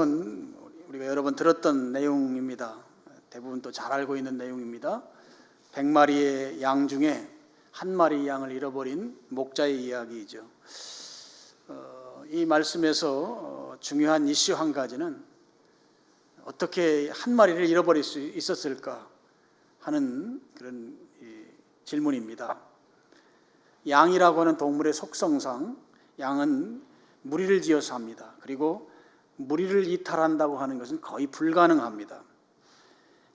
말씀은 우리가 여러 번 들었던 내용입니다. 대부분 또 잘 알고 있는 내용입니다. 100마리의 양 중에 한 마리 양을 잃어버린 목자의 이야기이죠. 이 말씀에서 중요한 이슈 한 가지는 어떻게 한 마리를 잃어버릴 수 있었을까 하는 그런 질문입니다. 양이라고 하는 동물의 속성상 양은 무리를 지어서 합니다. 그리고 무리를 이탈한다고 하는 것은 거의 불가능합니다.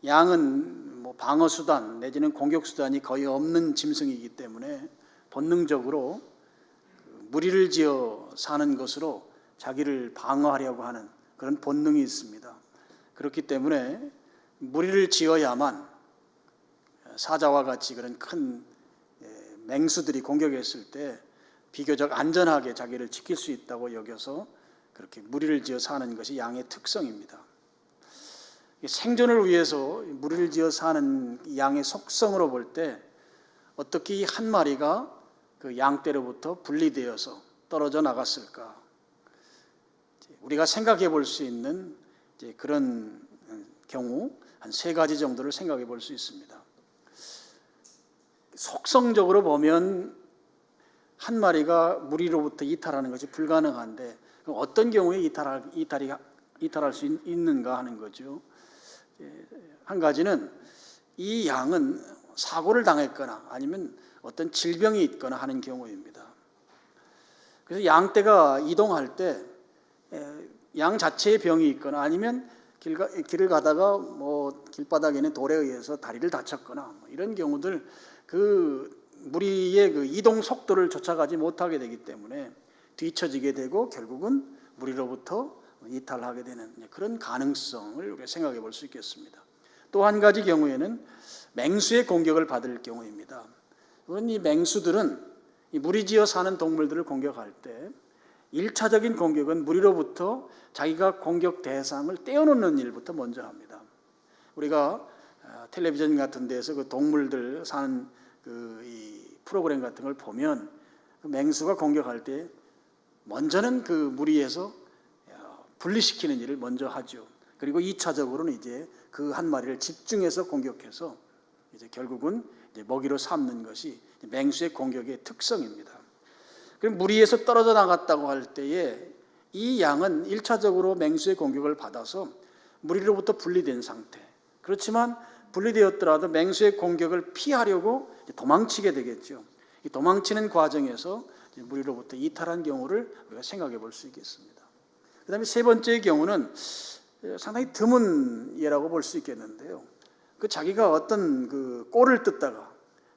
양은 방어 수단 내지는 공격 수단이 거의 없는 짐승이기 때문에 본능적으로 무리를 지어 사는 것으로 자기를 방어하려고 하는 그런 본능이 있습니다. 그렇기 때문에 무리를 지어야만 사자와 같이 그런 큰 맹수들이 공격했을 때 비교적 안전하게 자기를 지킬 수 있다고 여겨서 그렇게 무리를 지어 사는 것이 양의 특성입니다. 생존을 위해서 무리를 지어 사는 양의 속성으로 볼 때 어떻게 이 한 마리가 그 양떼로부터 분리되어서 떨어져 나갔을까? 우리가 생각해 볼 수 있는 그런 경우 한 3가지 정도를 생각해 볼 수 있습니다. 속성적으로 보면 한 마리가 무리로부터 이탈하는 것이 불가능한데 어떤 경우에 이탈할 수 있는가 하는 거죠. 한 가지는 이 양은 사고를 당했거나 아니면 어떤 질병이 있거나 하는 경우입니다. 그래서 양떼가 이동할 때 양 자체의 병이 있거나 아니면 길을 가다가 길바닥에는 돌에 의해서 다리를 다쳤거나 이런 경우들 그 무리의 그 이동 속도를 쫓아가지 못하게 되기 때문에 뒤처지게 되고 결국은 무리로부터 이탈하게 되는 그런 가능성을 우리가 생각해 볼 수 있겠습니다. 또 한 가지 경우에는 맹수의 공격을 받을 경우입니다. 이 맹수들은 이 무리지어 사는 동물들을 공격할 때 1차적인 공격은 무리로부터 자기가 공격 대상을 떼어놓는 일부터 먼저 합니다. 우리가 텔레비전 같은 데서 그 동물들 사는 이 프로그램 같은 걸 보면 그 맹수가 공격할 때 먼저는 그 무리에서 분리시키는 일을 먼저 하죠. 그리고 2차적으로는 이제 그 한 마리를 집중해서 공격해서 이제 결국은 이제 먹이로 삼는 것이 맹수의 공격의 특성입니다. 그럼 무리에서 떨어져 나갔다고 할 때에 이 양은 1차적으로 맹수의 공격을 받아서 무리로부터 분리된 상태. 그렇지만 분리되었더라도 맹수의 공격을 피하려고 도망치게 되겠죠. 이 도망치는 과정에서 무리로부터 이탈한 경우를 우리가 생각해 볼 수 있겠습니다. 그 다음에 3번째의 경우는 상당히 드문 예라고 볼 수 있겠는데요. 그 자기가 어떤 그 꼴을 뜯다가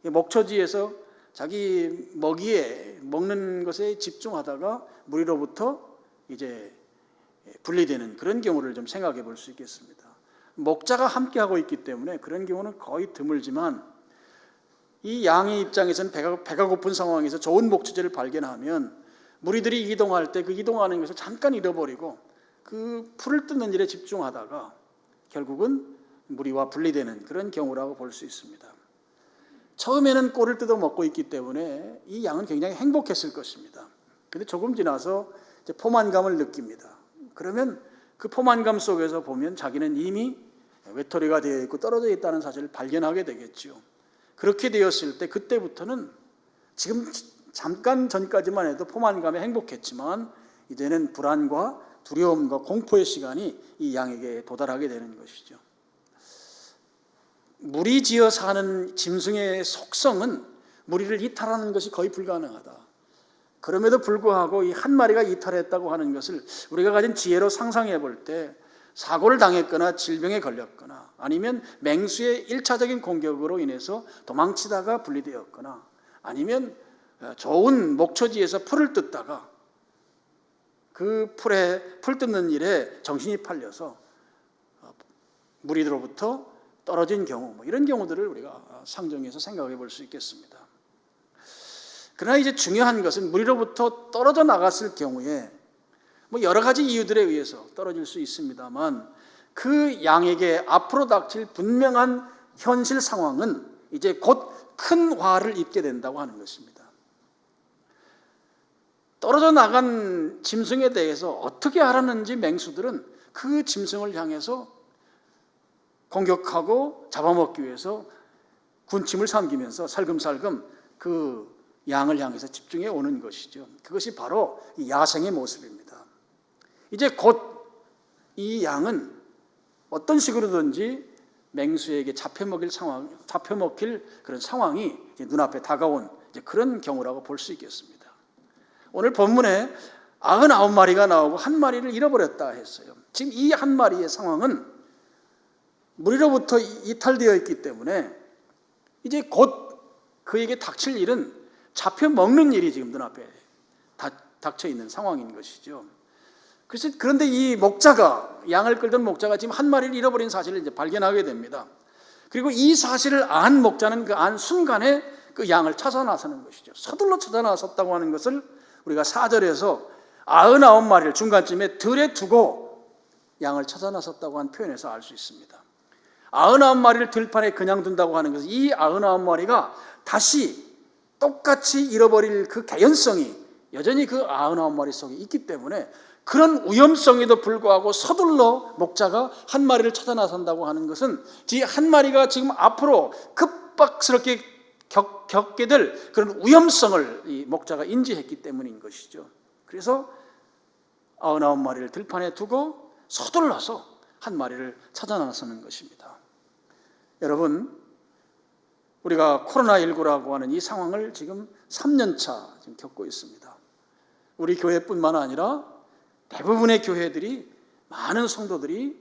목초지에서 자기 먹는 것에 집중하다가 무리로부터 이제 분리되는 그런 경우를 좀 생각해 볼 수 있겠습니다. 목자가 함께 하고 있기 때문에 그런 경우는 거의 드물지만 이 양의 입장에서는 배가 고픈 상황에서 좋은 목초지를 발견하면 무리들이 이동할 때 그 이동하는 것을 잠깐 잃어버리고 그 풀을 뜯는 일에 집중하다가 결국은 무리와 분리되는 그런 경우라고 볼 수 있습니다. 처음에는 꼴을 뜯어 먹고 있기 때문에 이 양은 굉장히 행복했을 것입니다. 그런데 조금 지나서 이제 포만감을 느낍니다. 그러면 그 포만감 속에서 보면 자기는 이미 외톨이가 되어 있고 떨어져 있다는 사실을 발견하게 되겠죠. 그렇게 되었을 때 그때부터는 지금 잠깐 전까지만 해도 포만감에 행복했지만 이제는 불안과 두려움과 공포의 시간이 이 양에게 도달하게 되는 것이죠. 무리지어 사는 짐승의 속성은 무리를 이탈하는 것이 거의 불가능하다. 그럼에도 불구하고 이 한 마리가 이탈했다고 하는 것을 우리가 가진 지혜로 상상해 볼 때 사고를 당했거나 질병에 걸렸거나 아니면 맹수의 1차적인 공격으로 인해서 도망치다가 분리되었거나 아니면 좋은 목초지에서 풀을 뜯다가 그 풀 뜯는 일에 정신이 팔려서 무리로부터 떨어진 경우 이런 경우들을 우리가 상정해서 생각해 볼 수 있겠습니다. 그러나 이제 중요한 것은 무리로부터 떨어져 나갔을 경우에 여러 가지 이유들에 의해서 떨어질 수 있습니다만 그 양에게 앞으로 닥칠 분명한 현실 상황은 이제 곧 큰 화를 입게 된다고 하는 것입니다. 떨어져 나간 짐승에 대해서 어떻게 하라는지 맹수들은 그 짐승을 향해서 공격하고 잡아먹기 위해서 군침을 삼기면서 살금살금 그 양을 향해서 집중해 오는 것이죠. 그것이 바로 야생의 모습입니다. 이제 곧 이 양은 어떤 식으로든지 맹수에게 잡혀먹힐 그런 상황이 이제 눈앞에 다가온 이제 그런 경우라고 볼 수 있겠습니다. 오늘 본문에 99마리가 나오고 한 마리를 잃어버렸다 했어요. 지금 이 한 마리의 상황은 무리로부터 이탈되어 있기 때문에 이제 곧 그에게 닥칠 일은 잡혀먹는 일이 지금 눈앞에 닥쳐 있는 상황인 것이죠. 그런데 이 목자가, 양을 끌던 목자가 지금 한 마리를 잃어버린 사실을 이제 발견하게 됩니다. 그리고 이 사실을 안 목자는 그 안 순간에 그 양을 찾아 나서는 것이죠. 서둘러 찾아 나섰다고 하는 것을 우리가 4절에서 99마리를 중간쯤에 들에 두고 양을 찾아 나섰다고 한 표현에서 알 수 있습니다. 99마리를 들판에 그냥 둔다고 하는 것은 이 99마리가 다시 똑같이 잃어버릴 그 개연성이 여전히 그 99마리 속에 있기 때문에 그런 위험성에도 불구하고 서둘러 목자가 한 마리를 찾아 나선다고 하는 것은 이 한 마리가 지금 앞으로 급박스럽게 겪게 될 그런 위험성을 이 목자가 인지했기 때문인 것이죠. 그래서 99마리를 들판에 두고 서둘러서 한 마리를 찾아 나서는 것입니다. 여러분, 우리가 코로나19라고 하는 이 상황을 지금 3년차 지금 겪고 있습니다. 우리 교회뿐만 아니라 대부분의 교회들이, 많은 성도들이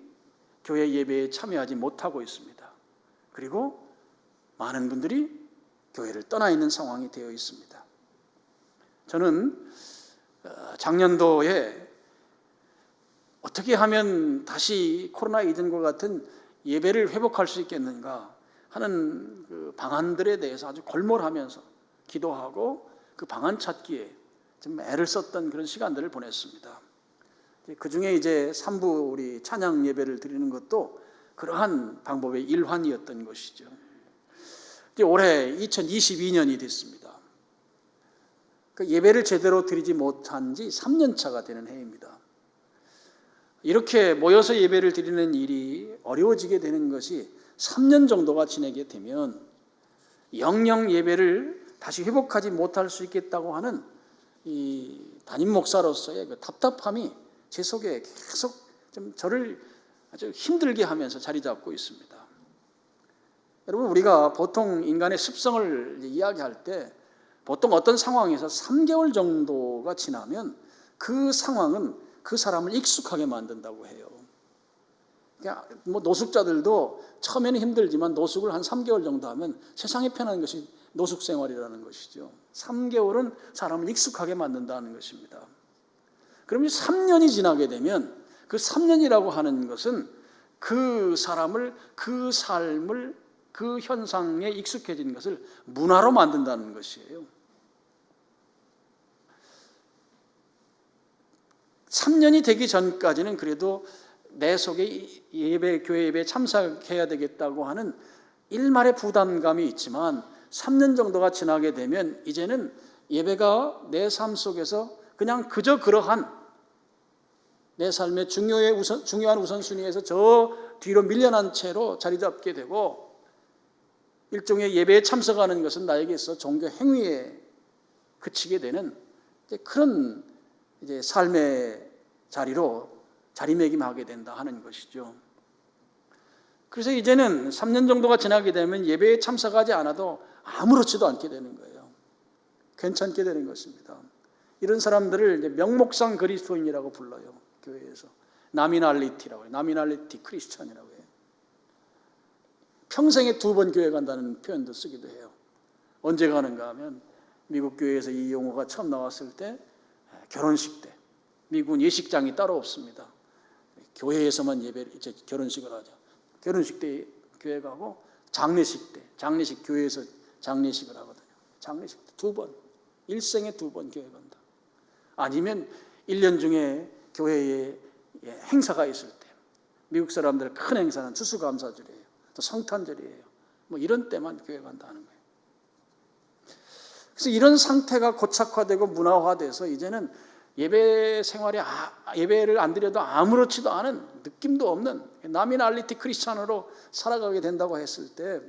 교회 예배에 참여하지 못하고 있습니다. 그리고 많은 분들이 교회를 떠나 있는 상황이 되어 있습니다. 저는 작년도에 어떻게 하면 다시 코로나 이전과 같은 예배를 회복할 수 있겠는가 하는 그 방안들에 대해서 아주 골몰하면서 기도하고 그 방안 찾기에 좀 애를 썼던 그런 시간들을 보냈습니다. 그 중에 이제 3부 우리 찬양 예배를 드리는 것도 그러한 방법의 일환이었던 것이죠. 올해 2022년이 됐습니다. 그 예배를 제대로 드리지 못한 지 3년차가 되는 해입니다. 이렇게 모여서 예배를 드리는 일이 어려워지게 되는 것이 3년 정도가 지나게 되면 영영 예배를 다시 회복하지 못할 수 있겠다고 하는 이 담임 목사로서의 그 답답함이 제 속에 계속 좀 저를 아주 힘들게 하면서 자리 잡고 있습니다. 여러분, 우리가 보통 인간의 습성을 이야기할 때 보통 어떤 상황에서 3개월 정도가 지나면 그 상황은 그 사람을 익숙하게 만든다고 해요. 그러니까 뭐 노숙자들도 처음에는 힘들지만 노숙을 한 3개월 정도 하면 세상이 편한 것이 노숙 생활이라는 것이죠. 3개월은 사람을 익숙하게 만든다는 것입니다. 그러면 3년이 지나게 되면 그 3년이라고 하는 것은 그 사람을, 그 삶을, 그 현상에 익숙해진 것을 문화로 만든다는 것이에요. 3년이 되기 전까지는 그래도 내 속에 교회 예배에 참석해야 되겠다고 하는 일말의 부담감이 있지만 3년 정도가 지나게 되면 이제는 예배가 내 삶 속에서 그냥 그저 그러한 내 삶의 중요한 우선순위에서 저 뒤로 밀려난 채로 자리 잡게 되고 일종의 예배에 참석하는 것은 나에게 있어 종교 행위에 그치게 되는 그런 이제 삶의 자리로 자리매김하게 된다 하는 것이죠. 그래서 이제는 3년 정도가 지나게 되면 예배에 참석하지 않아도 아무렇지도 않게 되는 거예요. 괜찮게 되는 것입니다. 이런 사람들을 이제 명목상 그리스도인이라고 불러요. 교회에서 나미날리티라고 해요. 나미날리티 크리스천이라고 해요. 평생에 2번 교회 간다는 표현도 쓰기도 해요. 언제 가는가 하면 미국 교회에서 이 용어가 처음 나왔을 때 결혼식 때, 미국은 예식장이 따로 없습니다. 교회에서만 이제 결혼식을 하죠. 결혼식 때 교회 가고 장례식 때, 장례식 교회에서 장례식을 하거든요. 장례식 때 2번, 일생에 2번 교회 간다. 아니면 1년 중에 교회에 행사가 있을 때, 미국 사람들 큰 행사는 추수감사절이에요. 또 성탄절이에요. 뭐 이런 때만 교회 간다는 거예요. 그래서 이런 상태가 고착화되고 문화화돼서 이제는 예배 생활에 예배를 안 드려도 아무렇지도 않은 느낌도 없는 나미날리티 크리스찬으로 살아가게 된다고 했을 때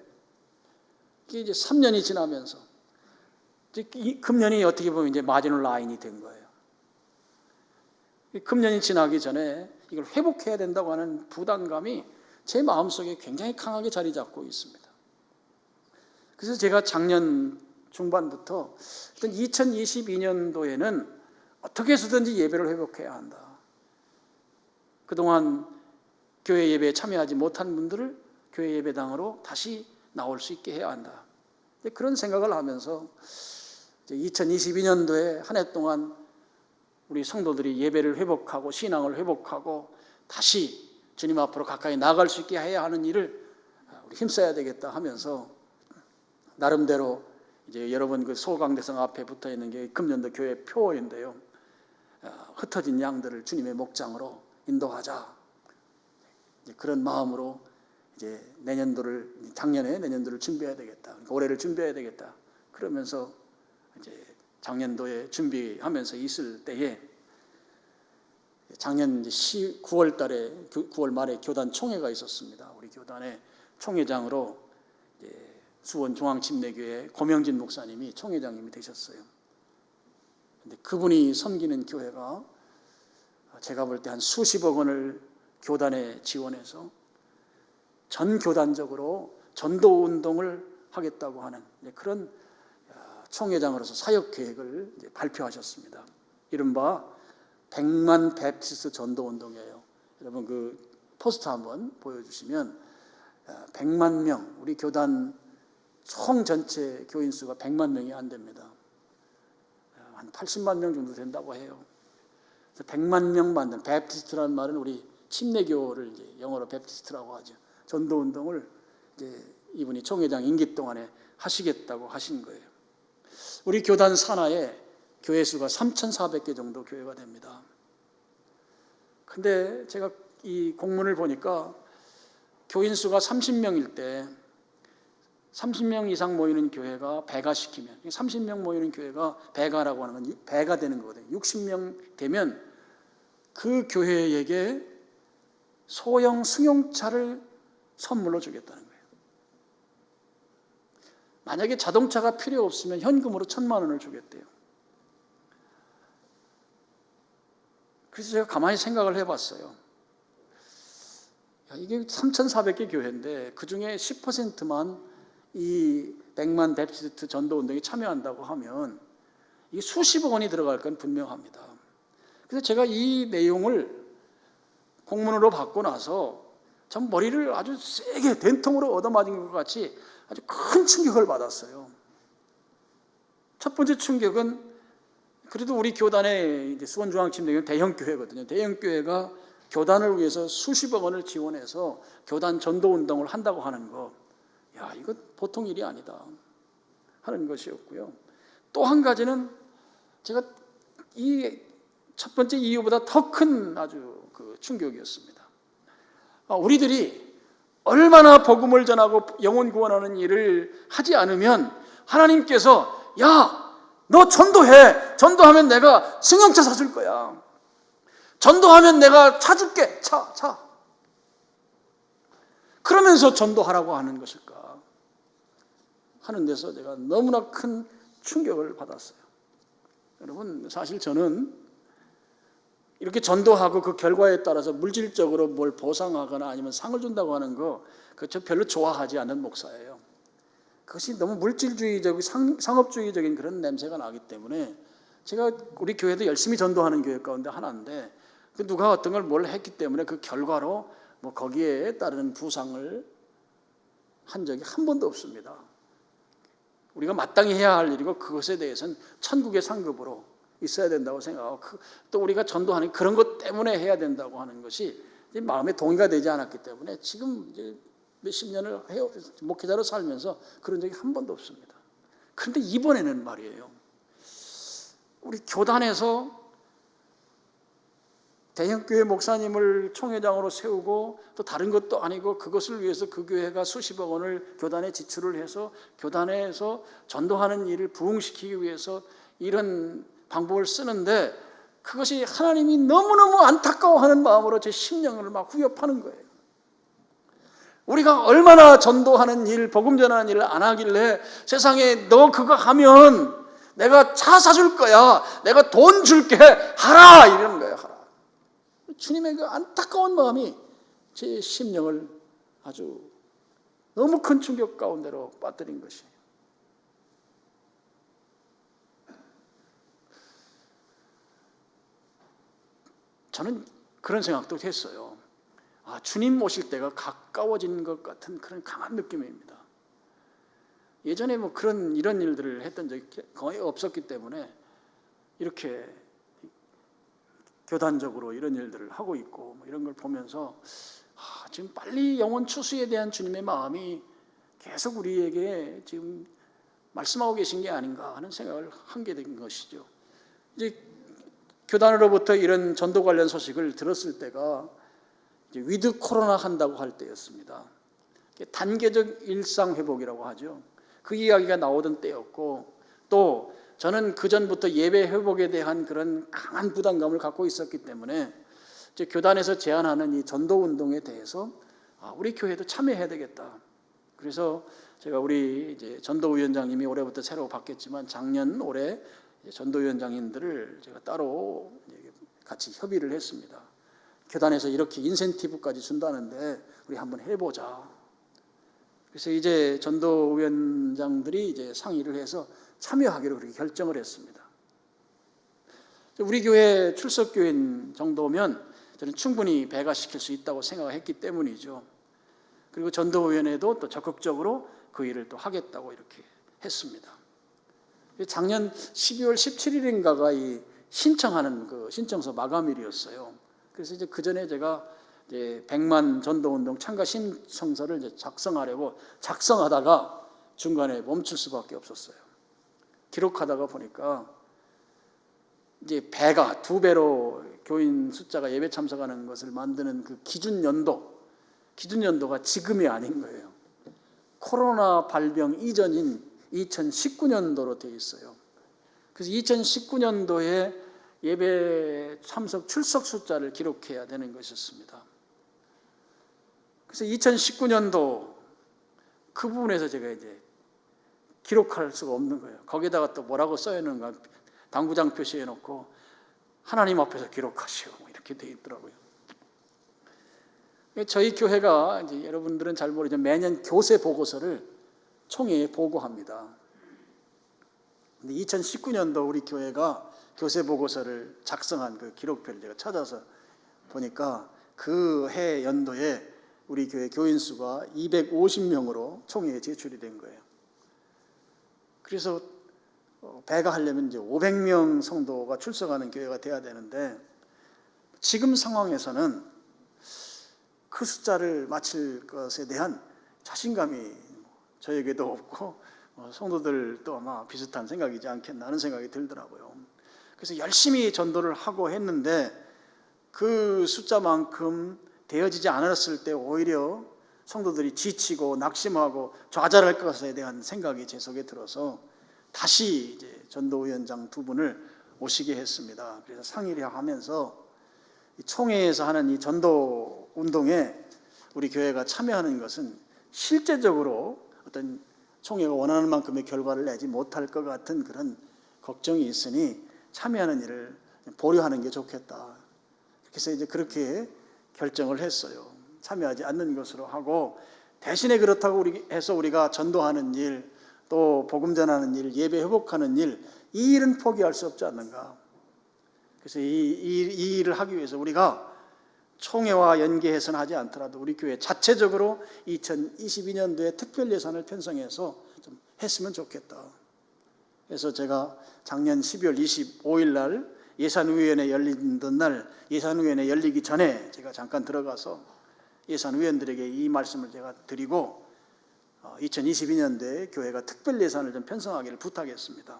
이게 이제 3년이 지나면서 이 금년이 어떻게 보면 이제 마지노 라인이 된 거예요. 금년이 지나기 전에 이걸 회복해야 된다고 하는 부담감이 제 마음속에 굉장히 강하게 자리 잡고 있습니다. 그래서 제가 작년 중반부터 2022년도에는 어떻게 해서든지 예배를 회복해야 한다. 그동안 교회 예배에 참여하지 못한 분들을 교회 예배당으로 다시 나올 수 있게 해야 한다. 그런 생각을 하면서 2022년도에 한 해 동안 우리 성도들이 예배를 회복하고 신앙을 회복하고 다시 주님 앞으로 가까이 나아갈 수 있게 해야 하는 일을 우리 힘써야 되겠다 하면서 나름대로 이제 여러분 그 소강대성 앞에 붙어 있는 게 금년도 교회 표인데요. 흩어진 양들을 주님의 목장으로 인도하자. 이제 그런 마음으로 이제 내년도를 준비해야 되겠다. 그러니까 올해를 준비해야 되겠다. 그러면서 이제 작년도에 준비하면서 있을 때에 작년 9월 달에 9월 말에 교단 총회가 있었습니다. 우리 교단의 총회장으로 수원 중앙침례교회 고명진 목사님이 총회장님이 되셨어요. 근데 그분이 섬기는 교회가 제가 볼 때 한 수십억 원을 교단에 지원해서 전 교단적으로 전도 운동을 하겠다고 하는 그런 총회장으로서 사역 계획을 발표하셨습니다. 이른바 100만 베프티스트 전도 운동이에요. 여러분 그 포스터 한번 보여주시면 100만 명, 우리 교단 총 전체 교인 수가 100만 명이 안 됩니다. 한 80만 명 정도 된다고 해요. 그래서 100만 명 만든 베프티스트라는 말은 우리 침례교를 이제 영어로 베프티스트라고 하죠. 전도 운동을 이제 이분이 총회장 임기 동안에 하시겠다고 하신 거예요. 우리 교단 산하에 교회 수가 3,400개 정도 교회가 됩니다. 근데 제가 이 공문을 보니까 교인 수가 30명일 때 30명 이상 모이는 교회가 배가시키면 30명 모이는 교회가 배가라고 하는 건 배가 되는 거거든요. 60명 되면 그 교회에게 소형 승용차를 선물로 주겠다는 거예요. 만약에 자동차가 필요 없으면 현금으로 1,000만 원을 주겠대요. 그래서 제가 가만히 생각을 해봤어요. 이게 3,400개 교회인데 그중에 10%만 이 100만 베프티스트 전도운동에 참여한다고 하면 이게 수십억 원이 들어갈 건 분명합니다. 그래서 제가 이 내용을 공문으로 받고 나서 참 머리를 아주 세게 된통으로 얻어맞은 것 같이 아주 큰 충격을 받았어요. 첫 번째 충격은 그래도 우리 교단의 수원중앙침례교회는 대형 교회거든요. 대형 교회가 교단을 위해서 수십억 원을 지원해서 교단 전도 운동을 한다고 하는 거, 야 이거 보통 일이 아니다 하는 것이었고요. 또 한 가지는 제가 이 첫 번째 이유보다 더 큰 아주 그 충격이었습니다. 우리들이 얼마나 복음을 전하고 영혼 구원하는 일을 하지 않으면 하나님께서 야 너 전도해. 전도하면 내가 승용차 사줄 거야. 전도하면 내가 차 줄게. 차. 그러면서 전도하라고 하는 것일까 하는 데서 제가 너무나 큰 충격을 받았어요. 여러분 사실 저는 이렇게 전도하고 그 결과에 따라서 물질적으로 뭘 보상하거나 아니면 상을 준다고 하는 거 그저 별로 좋아하지 않는 목사예요. 그것이 너무 물질주의적이고 상업주의적인 그런 냄새가 나기 때문에 제가 우리 교회도 열심히 전도하는 교회 가운데 하나인데 누가 어떤 걸 뭘 했기 때문에 그 결과로 뭐 거기에 따르는 부상을 한 적이 한 번도 없습니다. 우리가 마땅히 해야 할 일이고 그것에 대해서는 천국의 상급으로 있어야 된다고 생각하고 또 우리가 전도하는 그런 것 때문에 해야 된다고 하는 것이 마음에 동의가 되지 않았기 때문에 지금 이제 몇십 년을 목회자로 살면서 그런 적이 한 번도 없습니다. 그런데 이번에는 말이에요. 우리 교단에서 대형교회 목사님을 총회장으로 세우고 또 다른 것도 아니고 그것을 위해서 그 교회가 수십억 원을 교단에 지출을 해서 교단에서 전도하는 일을 부흥시키기 위해서 이런 방법을 쓰는데 그것이 하나님이 너무너무 안타까워하는 마음으로 제 심령을 막 후벼파는 거예요. 우리가 얼마나 전도하는 일, 복음 전하는 일을 안 하길래 세상에 너 그거 하면 내가 차 사줄 거야, 내가 돈 줄게, 하라 이러는 거예요. 하라. 주님의 그 안타까운 마음이 제 심령을 아주 너무 큰 충격 가운데로 빠뜨린 것이에요. 저는 그런 생각도 했어요. 주님 오실 때가 가까워진 것 같은 그런 강한 느낌입니다. 예전에 이런 일들을 했던 적이 거의 없었기 때문에 이렇게 교단적으로 이런 일들을 하고 있고 이런 걸 보면서 지금 빨리 영혼 추수에 대한 주님의 마음이 계속 우리에게 지금 말씀하고 계신 게 아닌가 하는 생각을 하게 된 것이죠. 이제 교단으로부터 이런 전도 관련 소식을 들었을 때가 이제 위드 코로나 한다고 할 때였습니다. 단계적 일상 회복이라고 하죠. 그 이야기가 나오던 때였고, 또 저는 그 전부터 예배 회복에 대한 그런 강한 부담감을 갖고 있었기 때문에 이제 교단에서 제안하는 이 전도 운동에 대해서 우리 교회도 참여해야 되겠다. 그래서 제가 우리 이제 전도위원장님이 올해부터 새로 바뀌었지만 작년 올해 전도위원장님들을 제가 따로 같이 협의를 했습니다. 교단에서 이렇게 인센티브까지 준다는데 우리 한번 해보자. 그래서 이제 전도위원장들이 이제 상의를 해서 참여하기로 그렇게 결정을 했습니다. 우리 교회 출석교인 정도면 저는 충분히 배가시킬 수 있다고 생각했기 때문이죠. 그리고 전도위원회도 또 적극적으로 그 일을 또 하겠다고 이렇게 했습니다. 작년 12월 17일인가가 이 신청하는 그 신청서 마감일이었어요. 그래서 이제 그 전에 제가 이제 100만 전도운동 참가 신청서를 이제 작성하려고 작성하다가 중간에 멈출 수밖에 없었어요. 기록하다가 보니까 이제 배가 2배로 교인 숫자가 예배 참석하는 것을 만드는 그 기준 연도가 지금이 아닌 거예요. 코로나 발병 이전인 2019년도로 되어 있어요. 그래서 2019년도에 예배 참석 출석 숫자를 기록해야 되는 것이었습니다. 그래서 2019년도 그 부분에서 제가 이제 기록할 수가 없는 거예요. 거기다가 또 뭐라고 써야 하는가 당구장 표시해 놓고 하나님 앞에서 기록하시오 이렇게 되어 있더라고요. 저희 교회가 이제 여러분들은 잘 모르지만 매년 교세 보고서를 총회에 보고합니다. 근데 2019년도 우리 교회가 교세 보고서를 작성한 그 기록표를 제가 찾아서 보니까 그 해 연도에 우리 교회 교인 수가 250명으로 총회에 제출이 된 거예요. 그래서 배가 하려면 이제 500명 성도가 출석하는 교회가 돼야 되는데 지금 상황에서는 그 숫자를 맞출 것에 대한 자신감이 저에게도 없고 성도들도 아마 비슷한 생각이지 않겠나 하는 생각이 들더라고요. 그래서 열심히 전도를 하고 했는데 그 숫자만큼 되어지지 않았을 때 오히려 성도들이 지치고 낙심하고 좌절할 것에 대한 생각이 제 속에 들어서 다시 이제 전도위원장 2분을 오시게 했습니다. 그래서 상의를 하면서 총회에서 하는 이 전도 운동에 우리 교회가 참여하는 것은 실제적으로 어떤 총회가 원하는 만큼의 결과를 내지 못할 것 같은 그런 걱정이 있으니 참여하는 일을 보류하는 게 좋겠다. 그래서 이제 그렇게 결정을 했어요. 참여하지 않는 것으로 하고 대신에 그렇다고 해서 우리가 전도하는 일, 또 복음 전하는 일, 예배 회복하는 일, 이 일은 포기할 수 없지 않는가. 그래서 이 일을 하기 위해서 우리가 총회와 연계해서는 하지 않더라도 우리 교회 자체적으로 2022년도에 특별 예산을 편성해서 좀 했으면 좋겠다. 그래서 제가 작년 12월 25일 날 예산위원회 열리던 날 예산위원회 열리기 전에 제가 잠깐 들어가서 예산위원들에게 이 말씀을 제가 드리고 2022년도에 교회가 특별 예산을 좀 편성하기를 부탁했습니다.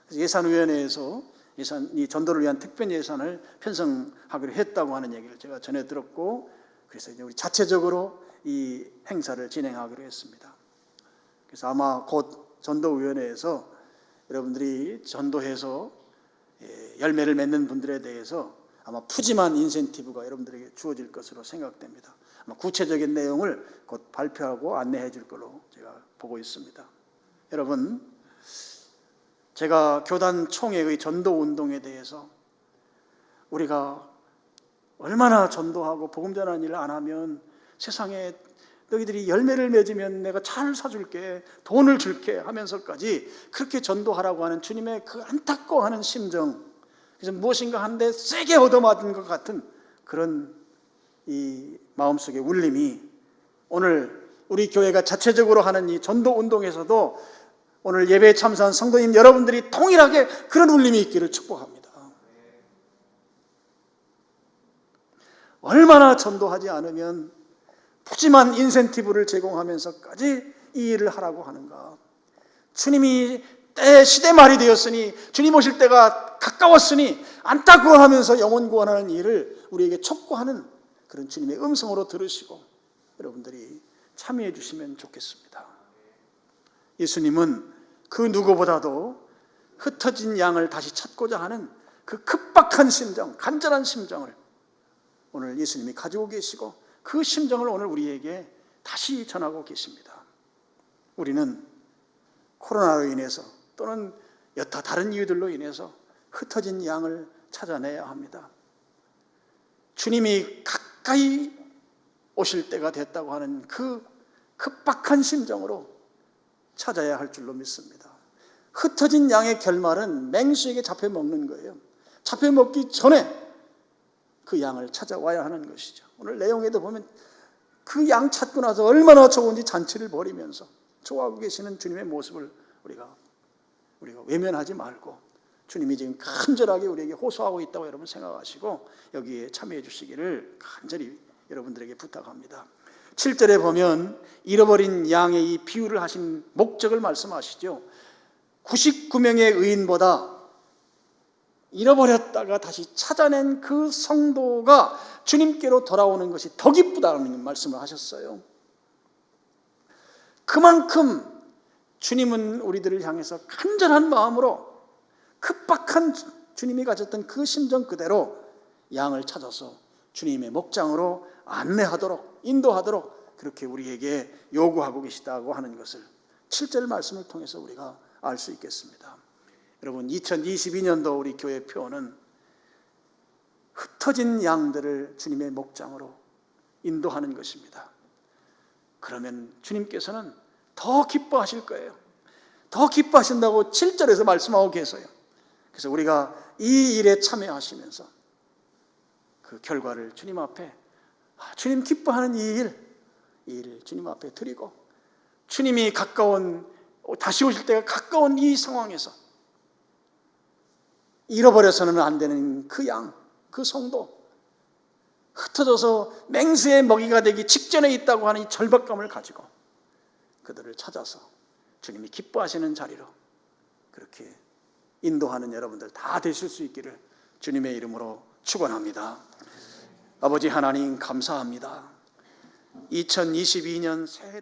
그래서 예산위원회에서 이 전도를 위한 특별 예산을 편성하기로 했다고 하는 얘기를 제가 전해 들었고, 그래서 이제 우리 자체적으로 이 행사를 진행하기로 했습니다. 그래서 아마 곧 전도위원회에서 여러분들이 전도해서 열매를 맺는 분들에 대해서 아마 푸짐한 인센티브가 여러분들에게 주어질 것으로 생각됩니다. 아마 구체적인 내용을 곧 발표하고 안내해 줄 걸로 제가 보고 있습니다. 여러분, 제가 교단 총회의 전도 운동에 대해서 우리가 얼마나 전도하고 복음 전하는 일을 안 하면 세상에 너희들이 열매를 맺으면 내가 차를 사줄게, 돈을 줄게 하면서까지 그렇게 전도하라고 하는 주님의 그 안타까워하는 심정, 그래서 무엇인가 한데 세게 얻어맞은 것 같은 그런 이 마음속의 울림이 오늘 우리 교회가 자체적으로 하는 이 전도 운동에서도 오늘 예배에 참석한 성도님 여러분들이 통일하게 그런 울림이 있기를 축복합니다. 얼마나 전도하지 않으면 푸짐한 인센티브를 제공하면서까지 이 일을 하라고 하는가. 주님이 때 시대 말이 되었으니, 주님 오실 때가 가까웠으니 안타까워하면서 영혼 구원하는 일을 우리에게 촉구하는 그런 주님의 음성으로 들으시고 여러분들이 참여해 주시면 좋겠습니다. 예수님은 그 누구보다도 흩어진 양을 다시 찾고자 하는 그 급박한 심정, 간절한 심정을 오늘 예수님이 가지고 계시고 그 심정을 오늘 우리에게 다시 전하고 계십니다. 우리는 코로나로 인해서 또는 여타 다른 이유들로 인해서 흩어진 양을 찾아내야 합니다. 주님이 가까이 오실 때가 됐다고 하는 그 급박한 심정으로 찾아야 할 줄로 믿습니다. 흩어진 양의 결말은 맹수에게 잡혀먹는 거예요. 잡혀먹기 전에 그 양을 찾아와야 하는 것이죠. 오늘 내용에도 보면 그 양 찾고 나서 얼마나 좋은지 잔치를 벌이면서 좋아하고 계시는 주님의 모습을 우리가 외면하지 말고 주님이 지금 간절하게 우리에게 호소하고 있다고 여러분 생각하시고 여기에 참여해 주시기를 간절히 여러분들에게 부탁합니다. 7절에 보면 잃어버린 양의 이 비유를 하신 목적을 말씀하시죠. 99명의 의인보다 잃어버렸다가 다시 찾아낸 그 성도가 주님께로 돌아오는 것이 더 기쁘다는 말씀을 하셨어요. 그만큼 주님은 우리들을 향해서 간절한 마음으로 급박한 주님이 가졌던 그 심정 그대로 양을 찾아서 주님의 목장으로 안내하도록 인도하도록 그렇게 우리에게 요구하고 계시다고 하는 것을 7절 말씀을 통해서 우리가 알 수 있겠습니다. 여러분, 2022년도 우리 교회 표어는 흩어진 양들을 주님의 목장으로 인도하는 것입니다. 그러면 주님께서는 더 기뻐하실 거예요. 더 기뻐하신다고 7절에서 말씀하고 계세요. 그래서 우리가 이 일에 참여하시면서 그 결과를 주님 앞에 주님 기뻐하는 이 일을 주님 앞에 드리고 주님이 다시 오실 때가 가까운 이 상황에서 잃어버려서는 안 되는 그 양, 그 성도, 흩어져서 맹수의 먹이가 되기 직전에 있다고 하는 이 절박감을 가지고 그들을 찾아서 주님이 기뻐하시는 자리로 그렇게 인도하는 여러분들 다 되실 수 있기를 주님의 이름으로 축원합니다. 아버지 하나님 감사합니다. 2022년 새해